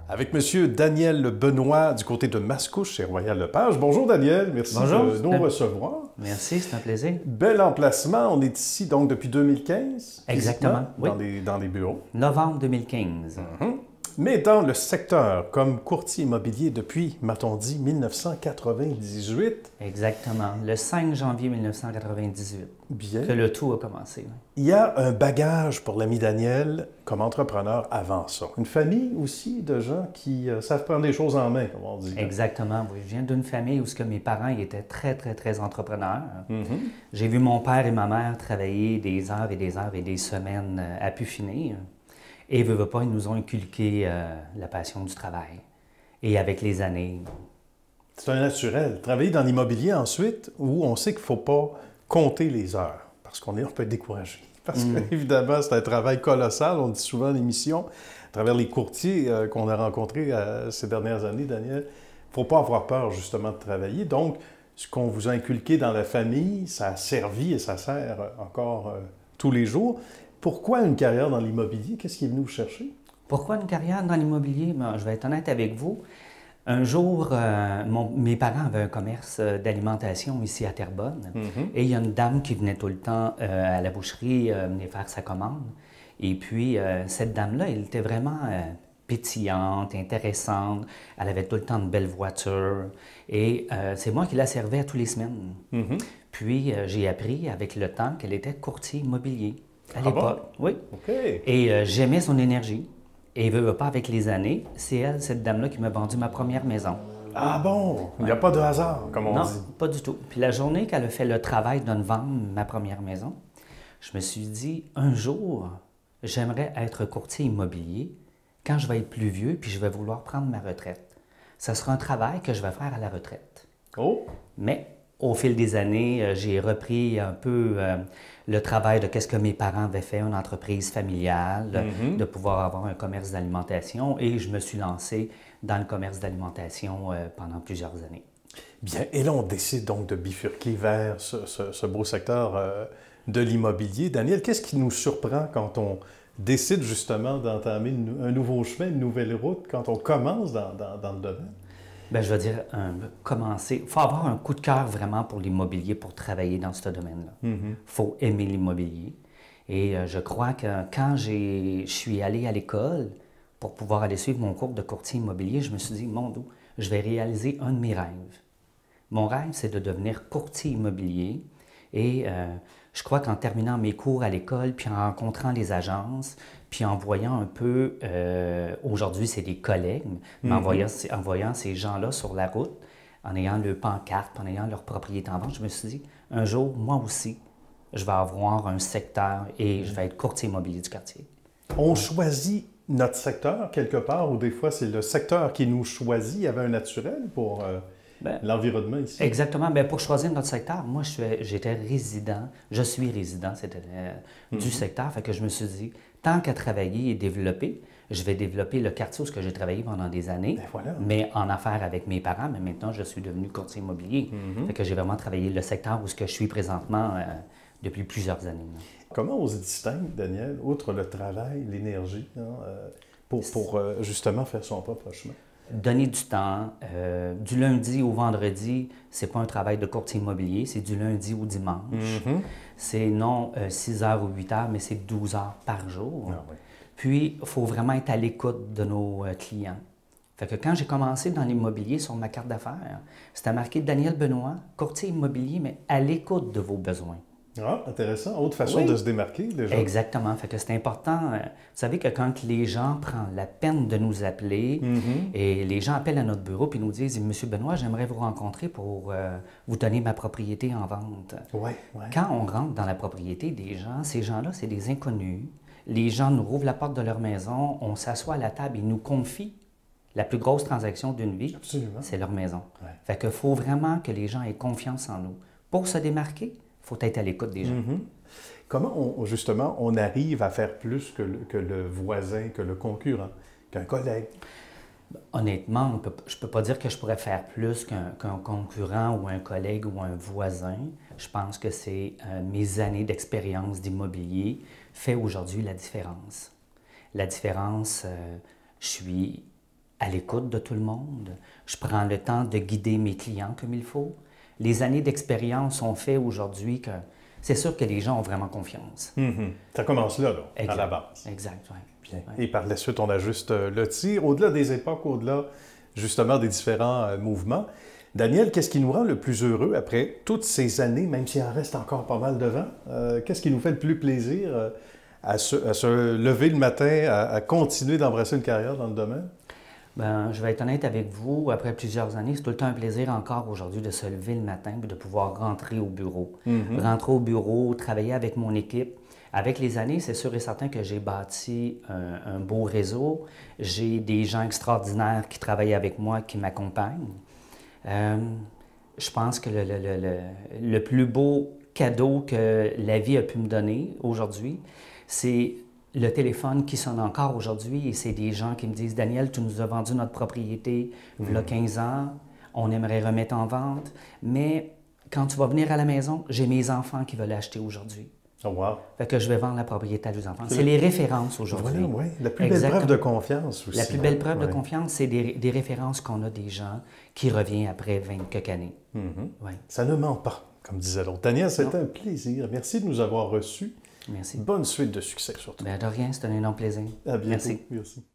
avec M. Daniel Benoît du côté de Mascouche chez Royal-Lepage. Bonjour Daniel, merci de nous recevoir. Merci, c'est un plaisir. Bel emplacement, on est ici donc depuis 2015. Exactement, oui. Dans les bureaux. Novembre 2015. Mais dans le secteur, comme courtier immobilier depuis, m'a-t-on dit, 1998. Exactement, le 5 janvier 1998. Bien. Que le tout a commencé. Il y a un bagage pour l'ami Daniel comme entrepreneur avant ça. Une famille aussi de gens qui savent prendre les choses en main, comme on dit. Exactement, oui. Je viens d'une famille où mes parents étaient très entrepreneurs. J'ai vu mon père et ma mère travailler des heures et des heures et des semaines à pu finir. Et veut pas, ils nous ont inculqué la passion du travail. Et avec les années... C'est un naturel. Travailler dans l'immobilier ensuite, où on sait qu'il ne faut pas compter les heures, parce qu'on est un peu découragé. Parce qu'évidemment, c'est un travail colossal, on dit souvent à l'émission, à travers les courtiers qu'on a rencontrés ces dernières années, Daniel, il ne faut pas avoir peur justement de travailler. Donc, ce qu'on vous a inculqué dans la famille, ça a servi et ça sert encore tous les jours. Pourquoi une carrière dans l'immobilier? Qu'est-ce qui est venu vous chercher? Pourquoi une carrière dans l'immobilier? Je vais être honnête avec vous. Un jour, mes parents avaient un commerce d'alimentation ici à Terrebonne. Et il y a une dame qui venait tout le temps à la boucherie venir faire sa commande. Et puis, cette dame-là, elle était vraiment pétillante, intéressante. Elle avait tout le temps de belles voitures. Et c'est moi qui la servais à tous les semaines. Puis, j'ai appris avec le temps qu'elle était courtier immobilier. À l'époque, oui. Okay. Et j'aimais son énergie. Et veut pas, avec les années, c'est elle, cette dame-là, qui m'a vendu ma première maison. Ah bon? Il n'y a pas de hasard, comme on dit. Non, pas du tout. Puis la journée qu'elle a fait le travail de me vendre ma première maison, je me suis dit, un jour, j'aimerais être courtier immobilier quand je vais être plus vieux puis je vais vouloir prendre ma retraite. Ça sera un travail que je vais faire à la retraite. Oh! Mais au fil des années, j'ai repris un peu le travail de qu'est-ce que mes parents avaient fait, une entreprise familiale, de pouvoir avoir un commerce d'alimentation, et je me suis lancé dans le commerce d'alimentation pendant plusieurs années. Bien, et là, on décide donc de bifurquer vers ce beau secteur de l'immobilier. Daniel, qu'est-ce qui nous surprend quand on décide justement d'entamer un nouveau chemin, une nouvelle route, quand on commence dans le domaine? Bien, je veux dire, commencer. Il faut avoir un coup de cœur vraiment pour l'immobilier pour travailler dans ce domaine-là. Il faut aimer l'immobilier. Et je crois que quand je suis allé à l'école pour pouvoir aller suivre mon cours de courtier immobilier, je me suis dit, mon Dieu, je vais réaliser un de mes rêves. Mon rêve, c'est de devenir courtier immobilier. Et je crois qu'en terminant mes cours à l'école, puis en rencontrant les agences, puis en voyant un peu, aujourd'hui c'est des collègues, mais en voyant ces gens-là sur la route, en ayant leur pancarte, en ayant leur propriété en vente, je me suis dit, un jour, moi aussi, je vais avoir un secteur et je vais être courtier immobilier du quartier. On choisit notre secteur quelque part, ou des fois c'est le secteur qui nous choisit. Il y avait un naturel pour... l'environnement ici. Exactement. Bien, pour choisir notre secteur, moi, j'étais résident, je suis résident du secteur. Fait que je me suis dit, tant qu'à travailler et développer, je vais développer le quartier où j'ai travaillé pendant des années, mais en affaires avec mes parents. Mais maintenant, je suis devenu courtier immobilier. Fait que j'ai vraiment travaillé le secteur où je suis présentement depuis plusieurs années. Comment on se distingue, Daniel, outre le travail, l'énergie, pour justement faire son propre chemin? Donner du temps. Du lundi au vendredi, c'est pas un travail de courtier immobilier, c'est du lundi au dimanche. C'est non 6 heures ou 8 heures, mais c'est 12 heures par jour. Puis, il faut vraiment être à l'écoute de nos clients. Fait que quand j'ai commencé dans l'immobilier sur ma carte d'affaires, c'était marqué Daniel Benoît, courtier immobilier, mais à l'écoute de vos besoins. Ah, intéressant. Autre façon de se démarquer, déjà. Exactement. Fait que c'est important. Vous savez que quand les gens prennent la peine de nous appeler, et les gens appellent à notre bureau puis nous disent « Monsieur Benoît, j'aimerais vous rencontrer pour vous donner ma propriété en vente. » Quand on rentre dans la propriété des gens, ces gens-là, c'est des inconnus. Les gens nous rouvrent la porte de leur maison, on s'assoit à la table, ils nous confient la plus grosse transaction d'une vie, c'est leur maison. Fait qu'il faut vraiment que les gens aient confiance en nous. Pour se démarquer, il faut être à l'écoute des gens. Comment, justement, on arrive à faire plus que le voisin, que le concurrent, qu'un collègue? Honnêtement, je ne peux pas dire que je pourrais faire plus qu'un concurrent ou un collègue ou un voisin. Je pense que c'est mes années d'expérience d'immobilier fait aujourd'hui la différence. La différence, je suis à l'écoute de tout le monde. Je prends le temps de guider mes clients comme il faut. Les années d'expérience ont fait aujourd'hui que c'est sûr que les gens ont vraiment confiance. Ça commence là, exact. À la base. Exact, oui. Bien. Ouais. Et par la suite, on ajuste le tir. Au-delà des époques, au-delà justement des différents mouvements. Daniel, qu'est-ce qui nous rend le plus heureux après toutes ces années, même s'il en reste encore pas mal devant? Qu'est-ce qui nous fait le plus plaisir à se lever le matin, à continuer d'embrasser une carrière dans le domaine? Bien, je vais être honnête avec vous, après plusieurs années, c'est tout le temps un plaisir encore aujourd'hui de se lever le matin et de pouvoir rentrer au bureau. Rentrer au bureau, travailler avec mon équipe. Avec les années, c'est sûr et certain que j'ai bâti un beau réseau. J'ai des gens extraordinaires qui travaillent avec moi, qui m'accompagnent. Je pense que le plus beau cadeau que la vie a pu me donner aujourd'hui, c'est le téléphone qui sonne encore aujourd'hui et c'est des gens qui me disent « Daniel, tu nous as vendu notre propriété il y a 15 ans, on aimerait remettre en vente, mais quand tu vas venir à la maison, j'ai mes enfants qui veulent acheter aujourd'hui. » Oh wow. Fait que je vais vendre la propriété à nos enfants. C'est les références aujourd'hui. Voilà, oui. La plus belle preuve de confiance aussi. La plus belle preuve de confiance, c'est des références qu'on a des gens qui reviennent après 20 quelques années. Ouais. Ça ne ment pas, comme disait l'autre. Daniel, c'était un plaisir. Merci de nous avoir reçus. Merci. Bonne suite de succès surtout. Bien, de rien, c'était un énorme plaisir. À bientôt. Merci. Merci.